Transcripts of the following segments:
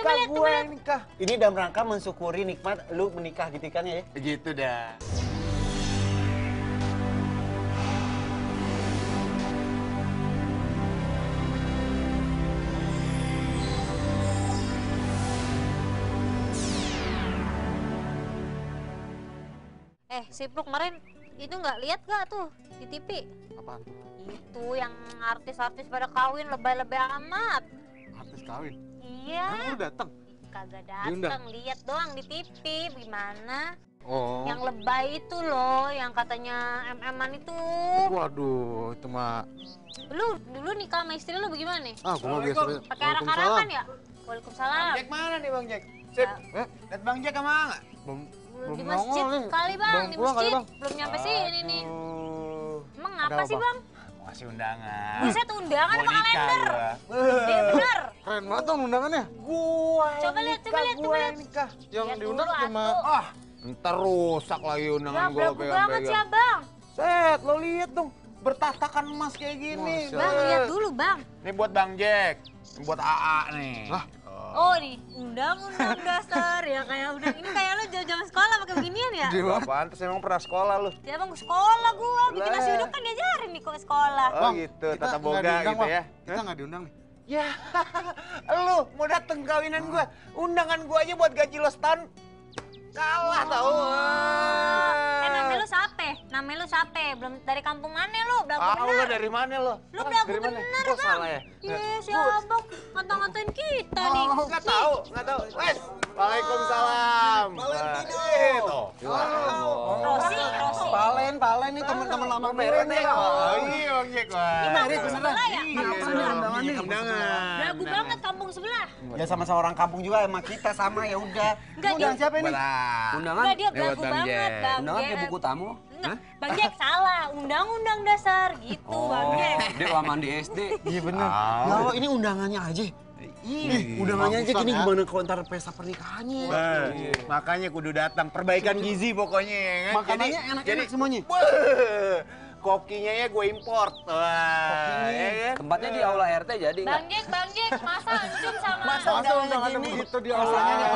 nikah gue yang nikah. Ini dalam rangka mensyukuri nikmat lu menikah gitu kan ya? Gitu dah. Sipruk kemarin itu nggak lihat gak tuh di TV? Apaan tuh? Itu yang artis-artis pada kawin lebay-lebay amat. Artis kawin? Iya. Emang lu datang? Kagak Diundang? datang, lihat doang di TV. Gimana? Oh. Yang lebay itu loh, yang katanya MM-an itu. Waduh, itu mah. Lu dulu nikah sama istri lu bagaimana nih? Ah, gua mah biasa. Pakai arak-arakan ya? Waalaikumsalam. Jack mana nih Bang Jack? Sip. Lihat Bang Jack sama nggak? Belum di masjid kali bang, di masjid. Belum nyampe sini nih. Emang ngapa sih bang? Kasih undangan. Buset undangan sama kalender. Iya bener. Keren banget dong undangannya. Gua Coba lihat, coba lihat, coba lihat. Yang Lihat diundang dulu, cuma atuh. ntar rusak lagi Ya undangan gua belagu banget sih abang. Set, lo lihat dong. Bertahtakan emas kayak gini. Masya Bang lihat dulu bang. Ini buat Bang Jack. Ini buat AA nih. Lah. Oh nih, undang-undang dasar ya kayak udah ini kayak lu zaman sekolah pakai beginian ya? Lu apaan? Terus emang pernah sekolah lu? Ya bang sekolah gua, bikin nasi uduk kan diajarin nih kok sekolah. Oh gitu, tata boga gitu ya. Kita nggak diundang nih. Ya, lu mau dateng kawinan gua, undangan gua aja buat gaji lo setahun kalah tau. Namanya lu siapa? Namanya lu siapa? Belum dari kampung mana lu? Belagu Lu bener. dari mana lo? Lu belagu Dari mana? bener Kok bang. salah ya? Iya si abang ngata-ngatain kita nih. Nggak tahu, nggak tahu. Wes, waalaikumsalam. Itu. Rosi. Palen nih teman-teman lama gue nih. Oh iya Bang Jack. Ini kampung sebelah ya? Undangan nih. Undangan. Belagu banget kampung sebelah. Ya sama-sama orang kampung juga emang kita sama ya udah. Enggak, Undangan siapa ini? Undangan? Enggak dia belagu banget bang. Undangan kayak buku tamu? Enggak, Bang Jack salah. Undang-undang dasar gitu Bang Jack. Dia kelamaan di SD. Iya bener. Ya Allah ini undangannya aja. Undangannya aja gini gimana kontar pesta pernikahannya. Makanya kudu datang, perbaikan gizi pokoknya ya kan. Makanannya enak-enak semuanya. Kokinya ya gue import. Wah, ya kan? Tempatnya di aula RT jadi Bang nggak? Jack, masa encum sama Masa undangan begitu di aulanya di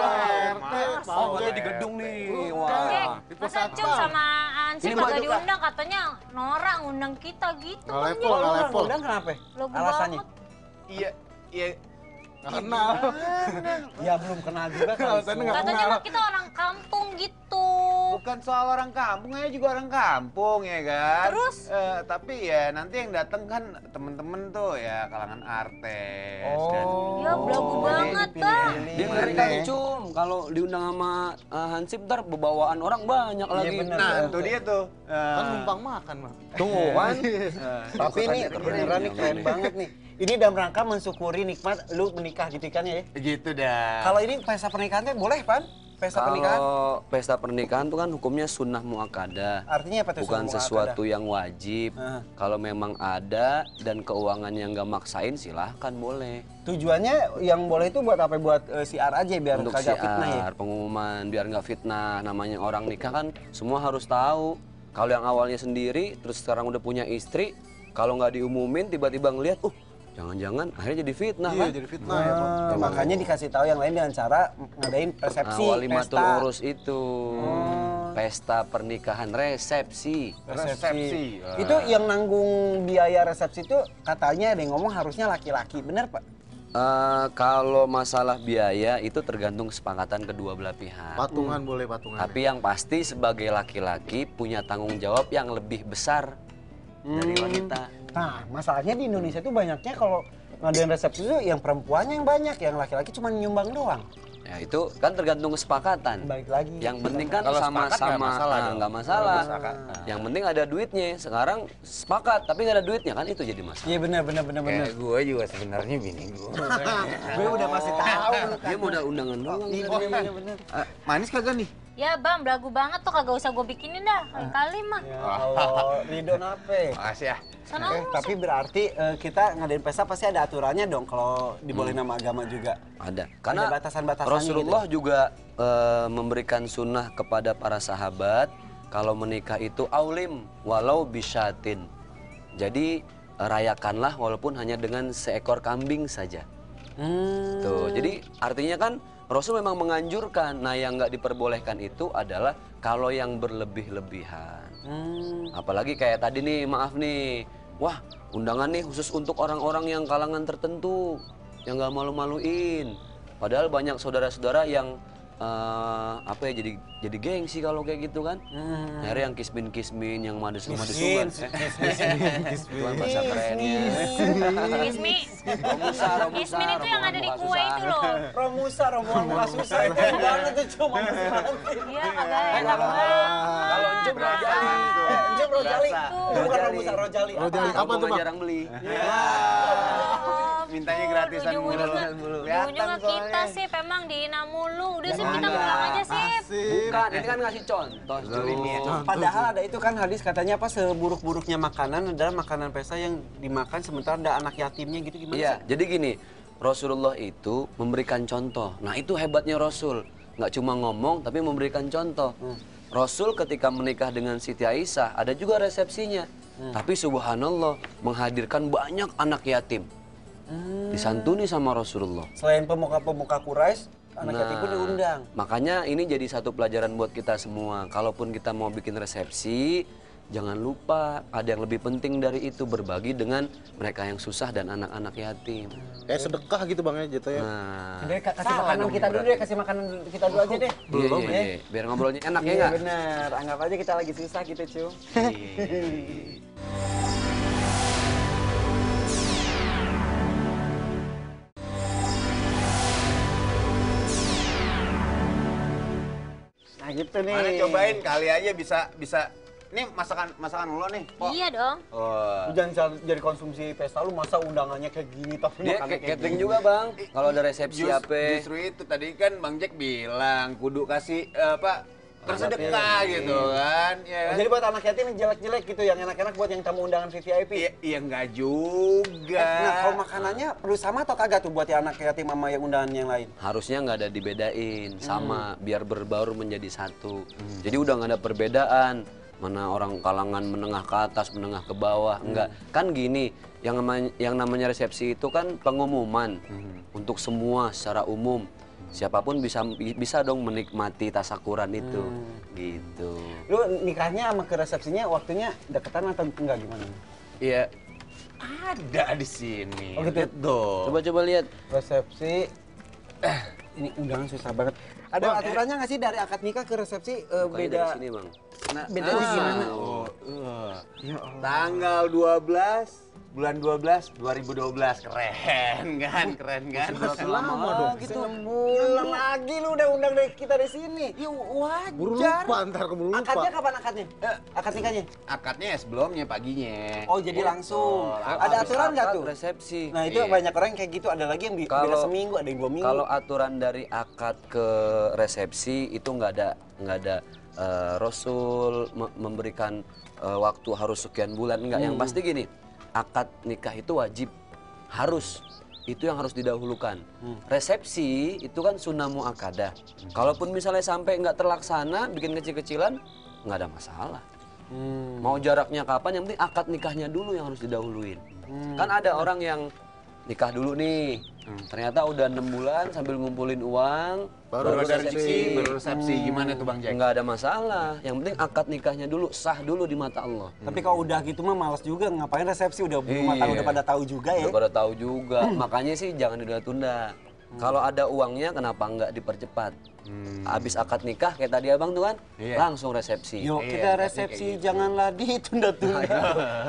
RT. Oh, berarti di gedung nih. Bang Jack, Wah. masa encum sama Ansip Ini kagak baju, Kak. diundang katanya Nora ngundang kita gitu Bang Jack. Kalau level undang kenapa? Logo Alasannya? banget. Iya. Kenal. Ya belum kenal juga kan. Katanya mah kita orang kampung gitu. Bukan soal orang kampung, aja juga orang kampung ya kan. Terus? Tapi ya nanti yang datang kan temen-temen tuh ya kalangan artis. Dan Ya belagu banget Bang. Dia ngeri kan cum, kalau diundang sama Hansip ntar bebawaan orang banyak Iya lagi. bener. Nah, itu dia tuh. Kan numpang makan mah. Tuh kan. Tapi ini beneran nih keren banget nih. Ini dalam rangka mensyukuri nikmat lu menikah gitu kan ya? Gitu dah. Kalau ini pesta pernikahan teh boleh, Pan? Pesta pernikahan? Kalau pesta pernikahan tuh kan hukumnya sunnah muakkadah. Artinya apa tuh? Bukan sunnah sesuatu muakkadah? yang wajib. Ah. Kalau memang ada dan keuangannya nggak maksain silahkan boleh. Tujuannya yang boleh itu buat apa? Buat siar aja biar Untuk kagak fitnah ya? siar, pengumuman, biar nggak fitnah. Namanya orang nikah kan semua harus tahu. Kalau yang awalnya sendiri, terus sekarang udah punya istri, kalau nggak diumumin tiba-tiba ngelihat, jangan-jangan akhirnya jadi fitnah kan? Iya jadi fitnah ya Bang. Makanya dikasih tahu yang lain dengan cara ngadain resepsi, Walimatul pesta. urus itu, pesta pernikahan resepsi. Resepsi. Itu yang nanggung biaya resepsi itu katanya ada yang ngomong harusnya laki-laki, bener Pak? Kalau masalah biaya itu tergantung kesepakatan kedua belah pihak. Patungan boleh patungan. Tapi yang pasti sebagai laki-laki punya tanggung jawab yang lebih besar dari wanita. Nah, masalahnya di Indonesia tuh banyaknya kalau ngadain resepsi itu yang perempuannya yang banyak, yang laki-laki cuma nyumbang doang. Ya itu kan tergantung kesepakatan. Balik lagi. Yang penting kan Kalau sepakat sama-sama nggak masalah dong. nggak masalah. Kalau sepakat. Yang penting ada duitnya. Sekarang sepakat tapi nggak ada duitnya kan itu jadi masalah. Iya benar. Kayak gue juga sebenarnya bini gue. Gue udah pasti tahu lu kan. Dia modal undangan doang. Iya benar. Manis kagak nih? Ya Bang, belagu banget tuh kagak usah gue bikinin dah. Kali mah. Ya Allah, Ridho nape? Makasih ya. Sana Tapi berarti kita ngadain pesta pasti ada aturannya dong kalau dibolehin nama agama juga. Ada. Karena Ada batasan-batasannya Rasulullah juga memberikan sunnah kepada para sahabat kalau menikah itu aulim walau bisyatin. Jadi rayakanlah walaupun hanya dengan seekor kambing saja. Tuh, jadi Jadi artinya kan Rasul memang menganjurkan. Nah yang nggak diperbolehkan itu adalah kalau yang berlebih-lebihan. Apalagi kayak tadi nih, maaf nih. Wah, undangan nih khusus untuk orang-orang yang kalangan tertentu. Yang nggak malu-maluin. Padahal banyak saudara-saudara yang apa ya jadi gengsi kalau kayak gitu kan. Akhirnya yang kismin yang manis-manis kan. Itu kan bahasa kerennya. Kismin itu yang ada di kue itu loh. Romusa, romuan muka susah. Itu banget tuh cuma Iya, agak enak Kalau Encum Rojali. Encum Rojali. Bukan Rojali. Romusa, Rojali. Rojali apa tuh, Bang? Jarang beli. Mintanya gratisan mulu. Ujung-ujungnya kita sih memang dihina mulu. Udah sih kita pulang aja sih. Bukan, ini kan ngasih contoh. Padahal ada itu kan hadis katanya apa seburuk-buruknya makanan adalah makanan pesta yang dimakan sementara ada anak yatimnya gitu gimana Iya, sih? jadi gini, Rasulullah itu memberikan contoh. Nah itu hebatnya Rasul, nggak cuma ngomong tapi memberikan contoh. Rasul ketika menikah dengan Siti Aisyah ada juga resepsinya. Tapi subhanallah menghadirkan banyak anak yatim. Disantuni sama Rasulullah. Selain pemuka-pemuka Quraisy, anak yatim pun diundang. Makanya ini jadi satu pelajaran buat kita semua. Kalaupun kita mau bikin resepsi, jangan lupa ada yang lebih penting dari itu, berbagi dengan mereka yang susah dan anak-anak yatim. Kayak sedekah gitu Bang ya jatuhnya. Nah, Jadi kasih makanan kita dulu deh, kasih makanan kita dulu aja deh. iya. Biar ngobrolnya enak ya Iya nggak? bener, anggap aja kita lagi susah gitu cu. Nah gitu nih. Mana cobain kali aja bisa. Nih masakan lo nih. Pok. Iya dong. Oh. Lu jangan jadi konsumsi pesta lu masa undangannya kayak gini tapi Dia makannya kayak catering gini. juga bang. Kalau ada resepsi apa? Justru itu tadi kan Bang Jack bilang kudu kasih bersedekah gitu kan. Ya kan? Jadi buat anak yatim yang jelek-jelek gitu, yang enak-enak buat yang tamu undangan VVIP. Iya enggak juga. Nah kalau makanannya perlu sama atau kagak tuh buat yang anak yatim sama yang undangan yang lain? Harusnya nggak ada dibedain, sama biar berbaur menjadi satu. Jadi udah nggak ada perbedaan. Mana orang kalangan menengah ke atas, menengah ke bawah, enggak. Kan gini, yang namanya resepsi itu kan pengumuman untuk semua secara umum. Siapapun bisa dong menikmati tasakuran itu, gitu. Lu nikahnya sama ke resepsinya waktunya deketan atau enggak gimana? Iya, Ada di sini. Oh, gitu. Lihat dong. coba lihat. Resepsi, ini undangan susah banget. Ada aturannya nggak sih dari akad nikah ke resepsi Kayaknya beda? dari sini bang. Bedanya gimana? Tanggal 12 bulan 12 2012 keren kan? Lama dong gitu. Bulan lagi lu udah undang kita di sini. Ya wajar. Buru lupa, ntar keburu lupa. Akadnya kapan akadnya? Akad nikahnya? Akadnya ya sebelumnya paginya. Oh jadi langsung. Ada Habis aturan nggak akad, tuh? resepsi. Nah itu banyak orang yang kayak gitu. Ada lagi yang beda seminggu, ada yang 2 minggu. Kalau aturan dari akad ke resepsi itu nggak ada Rasul memberikan waktu harus sekian bulan, enggak. Yang pasti gini, akad nikah itu wajib, harus, itu yang harus didahulukan. Resepsi itu kan sunnah muakkadah. Kalaupun misalnya sampai nggak terlaksana, bikin kecil-kecilan, nggak ada masalah. Mau jaraknya kapan, yang penting akad nikahnya dulu yang harus didahuluin. Kan ada orang yang nikah dulu nih, ternyata udah 6 bulan sambil ngumpulin uang, Baru resepsi gimana tuh Bang Jack? nggak ada masalah. Yang penting akad nikahnya dulu, sah dulu di mata Allah. Tapi kalau udah gitu mah malas juga, ngapain resepsi udah rumah tangga udah pada tahu juga ya. Udah pada tahu juga, makanya sih jangan ditunda-tunda. Kalau ada uangnya kenapa nggak dipercepat? Habis akad nikah kayak tadi abang tuh kan, langsung resepsi. Yuk kita resepsi janganlah ditunda-tunda.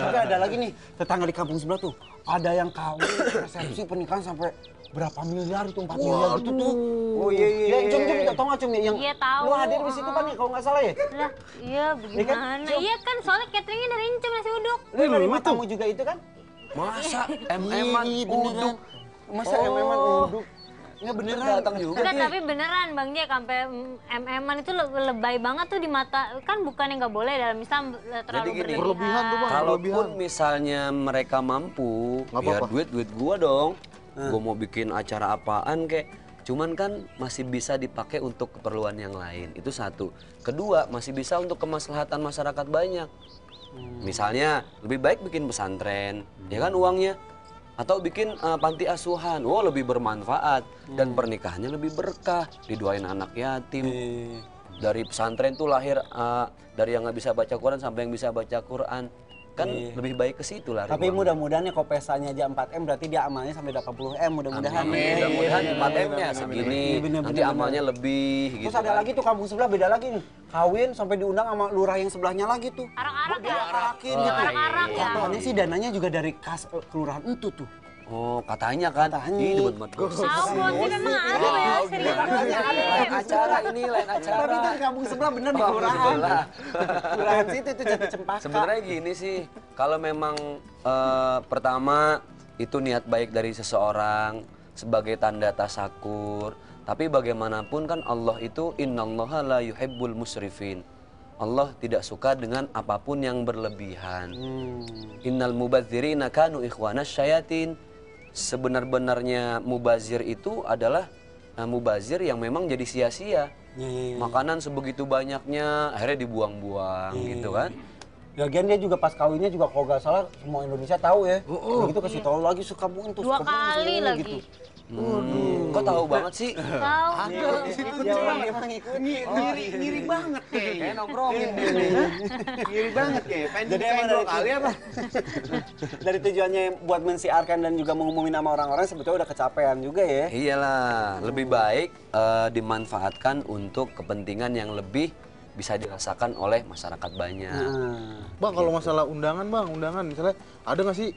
Tapi ada lagi nih, tetangga di kampung sebelah tuh, ada yang kawin resepsi pernikahan sampai berapa miliar itu, 4 miliar gitu tuh. Oh iya. Ya, Cum tau nggak Cum yang Iya, tahu. lu hadir di situ kan ya kalau nggak salah ya? Lah, iya bagaimana? Iya kan soalnya cateringnya dari Incum nasi uduk. Lu nerima tamu juga itu kan? Masa MM-an uduk? Masa MM-an uduk? Nggak beneran. Datang juga. Enggak, tapi beneran Bang Jack sampai MM-an itu lebay banget tuh di mata. Kan bukan yang nggak boleh dalam Islam terlalu gini, berlebihan. berlebihan tuh, Bang. Kalaupun misalnya mereka mampu, Nggak ya apa-apa. duit gua dong. Gua mau bikin acara apaan kek. Cuman kan masih bisa dipakai untuk keperluan yang lain. Itu satu. Kedua, masih bisa untuk kemaslahatan masyarakat banyak. Misalnya lebih baik bikin pesantren, ya kan uangnya. Atau bikin panti asuhan, lebih bermanfaat dan pernikahannya lebih berkah. Didoain anak yatim. Dari pesantren tuh lahir dari yang nggak bisa baca Quran sampai yang bisa baca Quran. Kan lebih baik ke situ lah. Tapi mudah-mudahan ya kalau pesanya aja 4M berarti dia amalnya sampai 80M mudah-mudahan. Mudah-mudahan 4M-nya segini. Nanti amalnya lebih gitu. Terus ada lagi tuh kampung sebelah beda lagi nih. Kawin sampai diundang sama lurah yang sebelahnya lagi tuh. Arak-arak ya? Arakin gitu. Arak-arak ya? Katanya sih dananya juga dari kas kelurahan itu tuh. Oh, katanya kan. Ih, demen banget. Tahu Monty memang ada ya, serius. Lain acara ini, lain acara. Tapi itu di kampung sebelah bener di kelurahan. Kelurahan situ itu Jati Cempaka. Sebenarnya gini sih, kalau memang pertama itu niat baik dari seseorang sebagai tanda tasakur. Tapi bagaimanapun kan Allah itu innallaha la yuhibbul musrifin. Allah tidak suka dengan apapun yang berlebihan. Innal mubadzirina kanu ikhwanas syayatin. Sebenar-benarnya mubazir itu adalah mubazir yang memang jadi sia-sia. Makanan sebegitu banyaknya akhirnya dibuang-buang gitu kan. Lagian dia juga pas kawinnya juga kalau nggak salah semua Indonesia tahu ya. Begitu kasih tahu lagi suka tuh. 2 kali lagi. Gitu. Kok tahu banget sih? Tahu. Ngiri banget kayaknya. Kayak nongkrongin dia. Ngiri banget kayak. Jadi emang 2 kali apa? Dari tujuannya buat mensiarkan dan juga mengumumin nama orang-orang sebetulnya udah kecapean juga ya. Iyalah, lebih baik dimanfaatkan untuk kepentingan yang lebih bisa dirasakan oleh masyarakat banyak. Bang, kalau masalah undangan bang, undangan misalnya ada nggak sih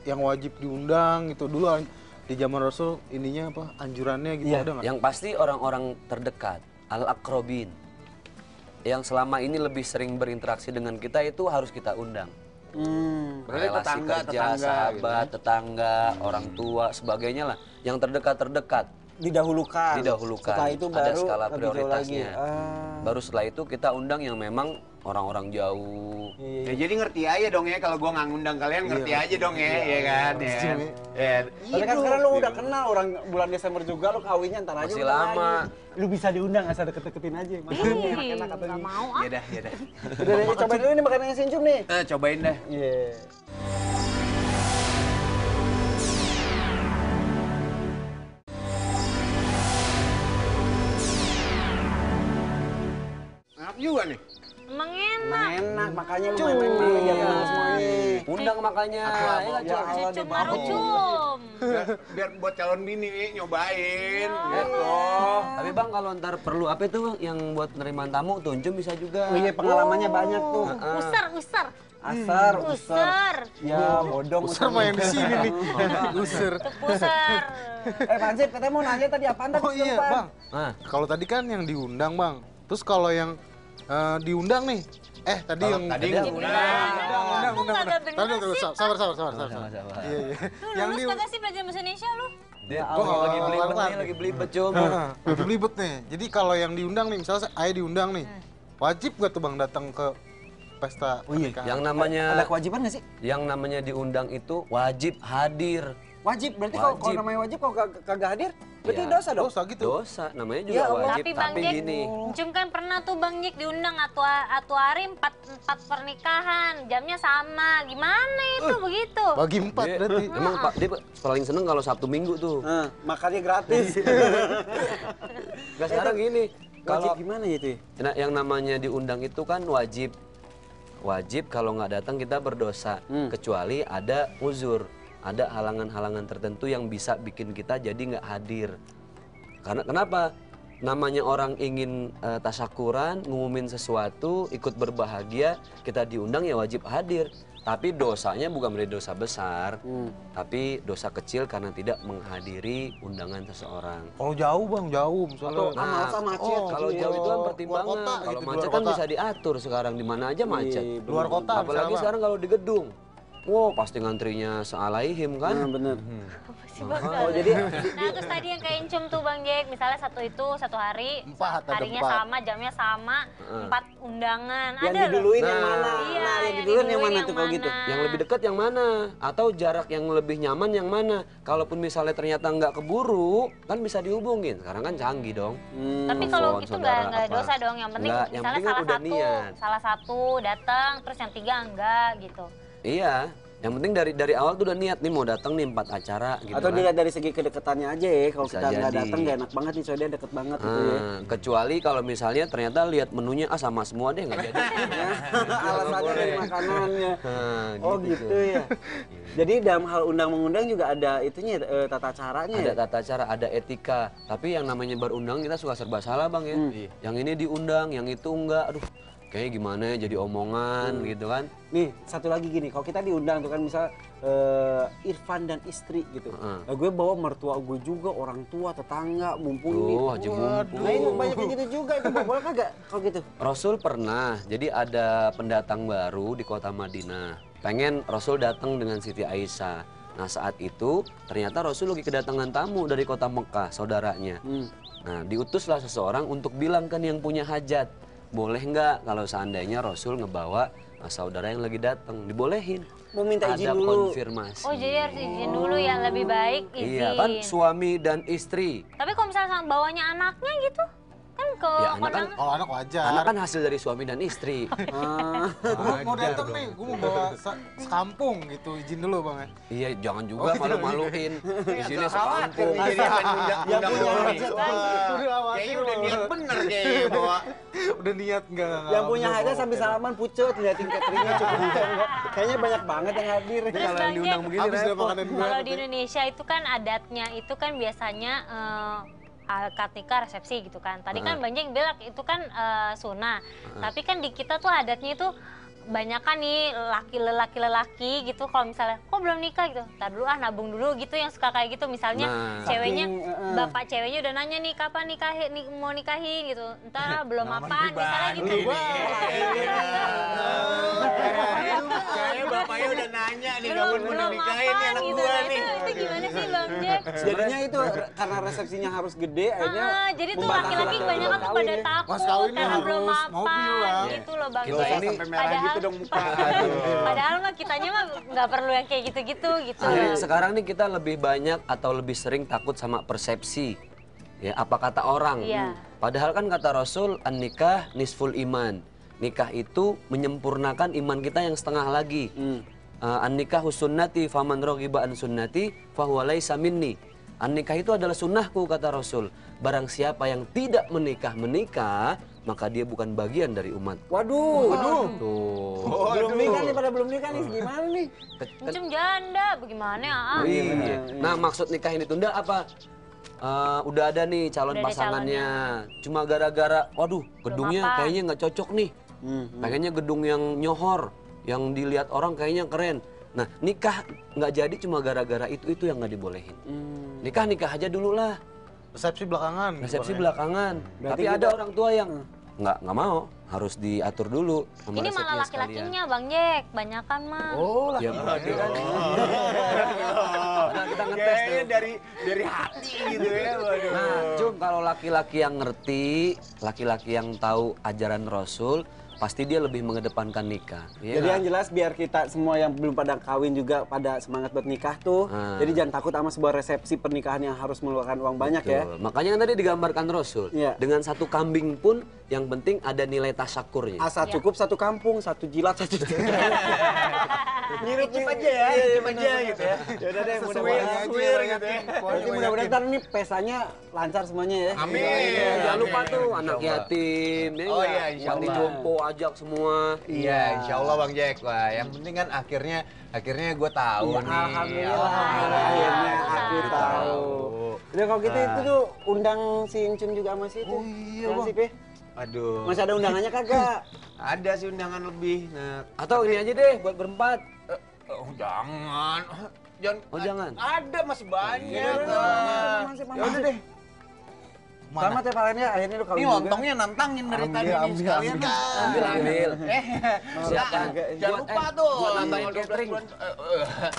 yang wajib diundang gitu dulu di zaman Rasul ininya apa anjurannya gitu ada nggak? Yang pasti orang-orang terdekat, al-aqrabin, yang selama ini lebih sering berinteraksi dengan kita itu harus kita undang. Berarti Relasi tetangga, kerja, sahabat, tetangga, orang tua, sebagainya lah. Yang terdekat-terdekat. Didahulukan. Setelah itu ada baru skala lebih jauh prioritasnya. lagi. Baru setelah itu kita undang yang memang orang-orang jauh. Ya jadi ngerti aja dong ya kalau gua nggak ngundang kalian ngerti aja dong ya, ya kan? Ya. Tapi kan sekarang lu udah kenal orang bulan Desember juga lu kawinnya ntar aja. Masih udah lama. lagi. Lu bisa diundang asal deket-deketin aja. Makanannya enak-enak Nggak katanya. mau ah. Ya dah. Udah deh, cobain dulu nih makanannya Sincum nih. Cobain dah. Iya. Enak juga nih. Emang enak. Enak, makanya lu main-main biar kenal semuanya. Undang makanya. Ya Allah, Cucum marucum. Biar buat calon bini nih nyobain gitu. Tapi bang kalau ntar perlu apa itu Bang, yang buat penerimaan tamu tunjum bisa juga. Oh iya, pengalamannya banyak tuh. Usar. Usar. Ya, bodong. Usar main di sini nih. Usir. Pusar. Pansip, katanya mau nanya tadi apaan tadi? Oh iya Depan? bang. Nah, Kalau tadi kan yang diundang bang. Terus kalau yang diundang nih. Tadi yang tadi undang. Lu kagak bener Tadi sih. sabar. sama-sama. Iya. Lu Yang lulus kagak sih pelajaran bahasa Indonesia lu? Dia Gua nggak lagi belibet kelar-kelar. nih, lagi belibet cum. Lagi belibet nih. Jadi kalau yang diundang nih, misalnya Ayah diundang nih, wajib gak tuh bang datang ke pesta pernikahan? Yang namanya Ada kewajiban nggak sih? yang namanya diundang itu wajib hadir. Wajib, berarti kalau Wajib. namanya wajib kalau kagak hadir, berarti Ya. dosa dong? Dosa gitu. Dosa, namanya juga Ya Allah. wajib. Tapi Bang Jack, gini, Cum kan pernah tuh Bang Jack diundang atu hari 4 pernikahan, jamnya sama. Gimana itu begitu? Bagi 4 dia, berarti. emang Pak dia paling seneng kalau Sabtu Minggu tuh. Makannya gratis. Gak sekarang gini, Wajib kalau gimana gitu ya? nah, yang namanya diundang itu kan wajib. Wajib kalau nggak datang kita berdosa, kecuali ada uzur, ada halangan-halangan tertentu yang bisa bikin kita jadi nggak hadir. Karena kenapa? Namanya orang ingin tasyakuran, ngumumin sesuatu, ikut berbahagia, kita diundang ya wajib hadir. Tapi dosanya bukan menjadi dosa besar, tapi dosa kecil karena tidak menghadiri undangan seseorang. Kalau jauh bang, jauh misalnya. Masa macet. Kalau jauh itu kan pertimbangan. kota Kalau gitu, macet luar kan kota. bisa diatur sekarang di mana aja macet. Luar kota Apalagi misalnya, sekarang kalau di gedung. Wow, pasti ngantrinya sealaihim kan. Bener. Oh jadi nah terus tadi yang kayak Incum tuh Bang Jack, misalnya satu hari, 4, ada harinya 4. sama, jamnya sama, 4 undangan. yang Ada loh. diduluin yang Nah. mana? Iya, Nah, yang yang diduluin yang diduluin mana yang tuh kalau gitu? mana? Yang lebih dekat yang mana? Atau jarak yang lebih nyaman yang mana? Kalaupun misalnya ternyata nggak keburu, kan bisa dihubungin. Sekarang kan canggih dong. Tapi kalau Telepon itu saudara nggak apa. dosa dong. Yang penting Nggak, yang misalnya penting kan udah niat. salah satu datang, terus yang 3 enggak gitu. Iya, Yang penting dari awal tuh udah niat nih mau datang nih 4 acara gitu. Atau kan. dilihat dari segi kedekatannya aja ya. Kalau Bisa kita nggak jadi. datang nggak enak banget nih, soalnya dia deket banget gitu ya. Kecuali kalau misalnya ternyata lihat menunya sama semua deh nggak jadi. Alasannya dari makanannya. Oh gitu cuy. ya. Jadi dalam hal undang-mengundang juga ada itunya tata caranya Ada ya? tata cara, ada etika. Tapi yang namanya berundang kita suka serba salah bang ya. Yang ini diundang, yang itu enggak. Aduh, kayaknya gimana ya jadi omongan gitu kan. Nih, satu lagi gini, kalau kita diundang tuh kan misal Irfan dan istri gitu. Nah, gue bawa mertua gue juga, orang tua, tetangga, mumpung ini. Tuh, haji mumpung. Nah, itu banyak yang gitu juga, itu boleh kagak kalau gitu? Rasul pernah, jadi ada pendatang baru di kota Madinah. Pengen Rasul datang dengan Siti Aisyah. Nah saat itu ternyata Rasul lagi kedatangan tamu dari kota Mekah, saudaranya. Nah diutuslah seseorang untuk bilangkan yang punya hajat. Boleh nggak kalau seandainya Rasul ngebawa saudara yang lagi datang? Dibolehin. Mau minta izin Ada dulu. konfirmasi. Oh jadi harus izin dulu ya, lebih baik izin. Iya kan suami dan istri. Tapi kalau misalnya bawanya anaknya gitu, kan ke Ya, anak kan- kondangan. Oh, anak wajar. Anak kan hasil dari suami dan istri. Gua mau datang nih, gue mau bawa sekampung gitu, izin dulu bang ya. Iya jangan juga malu-maluin. Di sini Khawatir sekampung. nih jadi akan Yang punya undang hajat kan. Kayaknya udah niat bener kayaknya bawa. Udah niat enggak? Yang punya hajat sambil salaman pucet, ngeliatin cateringnya cukup enggak. Kayaknya banyak banget yang hadir. Terus Kalau yang Bang diundang Jack, begini Habis udah repot. makanan gue. kalau di Indonesia itu kan adatnya itu kan biasanya akad nikah resepsi gitu kan. Tadi kan Bang Jack bilang itu kan sunnah. Tapi kan di kita tuh adatnya itu banyak kan nih lelaki gitu kalau misalnya kok belum nikah gitu, ntar dulu nabung dulu gitu, yang suka kayak gitu misalnya Nah. ceweknya Saking, bapak ceweknya udah nanya nih kapan nikahin mau nikahin gitu, ntar belum apaan misalnya gitu. Kayaknya bapaknya udah nanya nih kapan mau belum nikahin nih apaan anak gitu. gua Nah, nih. itu gimana sih Bang Jack? Jadinya itu karena resepsinya harus gede, akhirnya Jadi tuh membatasi laki-laki laki-laki kebanyakan tuh kawin pada ya. takut Mas kawinnya karena belum harus mapan mobil lah. gitu loh Bang Kita Jack. ini sampai merah gitu dong muka. Padahal mah kitanya mah nggak perlu yang kayak gitu-gitu gitu. Sekarang nih kita lebih banyak atau lebih sering takut sama persepsi. Ya, apa kata orang. Iya. Padahal kan kata Rasul, an-nikah nisful iman. Nikah itu menyempurnakan iman kita yang setengah lagi. An-nikah sunnati faman raghiba an sunnati fahuwa laisa minni. An-nikah itu adalah sunnahku kata Rasul. Barang siapa yang tidak menikah, maka dia bukan bagian dari umat. Waduh. Tuh. Belum nikah nih, pada belum nikah nih, gimana nih? Macam janda bagaimana ah? Iya. Nah, maksud nikah yang ditunda apa? Udah ada nih calon Udah ada pasangannya. Cuma gara-gara, waduh, gedungnya mapan. kayaknya nggak cocok nih. Pengennya gedung yang nyohor, yang dilihat orang kayaknya keren. Nah, nikah nggak jadi cuma gara-gara itu yang nggak dibolehin. Nikah aja dulu lah. Resepsi belakangan. Resepsi belakangan. Tapi ada orang tua yang nggak mau, harus diatur dulu. Sama Ini malah resepnya sekalian. laki-lakinya Bang Jack, banyakan mah. Oh, Ya, berarti kan. Karena kita ngetes Kayaknya tuh. dari hati gitu ya. Waduh. Nah, Cum, kalau laki-laki yang ngerti, laki-laki yang tahu ajaran Rasul, pasti dia lebih mengedepankan nikah. Iya Jadi nggak? yang jelas biar kita semua yang belum pada kawin juga pada semangat buat nikah tuh. Jadi jangan takut sama sebuah resepsi pernikahan yang harus mengeluarkan uang banyak ya. Betul. Makanya kan tadi digambarkan Rasul. Iya. Dengan satu kambing pun yang penting ada nilai tasyakurnya. Asal cukup satu kampung, satu jilat, satu Ngirup aja ya, ngirup aja gitu ya. Ya udah deh, Sesuai gitu ya. Berarti mudah-mudahan ntar nih pesanya lancar semuanya ya. Amin. Jangan lupa tuh anak yatim, ya Oh nggak? iya, insya Panti Allah. jompo ajak semua. Iya, insya Allah Bang Jack. Wah, yang penting kan akhirnya gue tahu nih. Alhamdulillah, akhirnya aku tahu. Udah kalau gitu itu tuh undang si Encum juga sama si itu. Oh iya Bang. Aduh. Masih ada undangannya kagak? Ada sih undangan lebih. Nah, Atau ini aja deh buat berempat. jangan. Jangan. Oh, jangan. Ada masih banyak. Ya udah deh. Selamat ya Valen ya, akhirnya lu kawin Ini juga. lontongnya nantangin dari tadi nih ambil, sekalian. Ambil. Silakan. Jangan lupa tuh. buat tanggal nambahin 12 catering. bulan.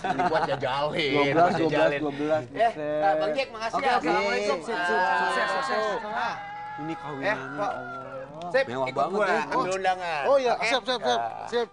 Ini buat jajalin. 12, buat 12, jajalin. 12. Nah, Bang Jack makasih Oke, ya. assalamualaikum. Sukses, sukses. Ini kawinannya. Sip, Mewah ikut banget gua ya. ambil undangan. Oh iya, Oke? siap.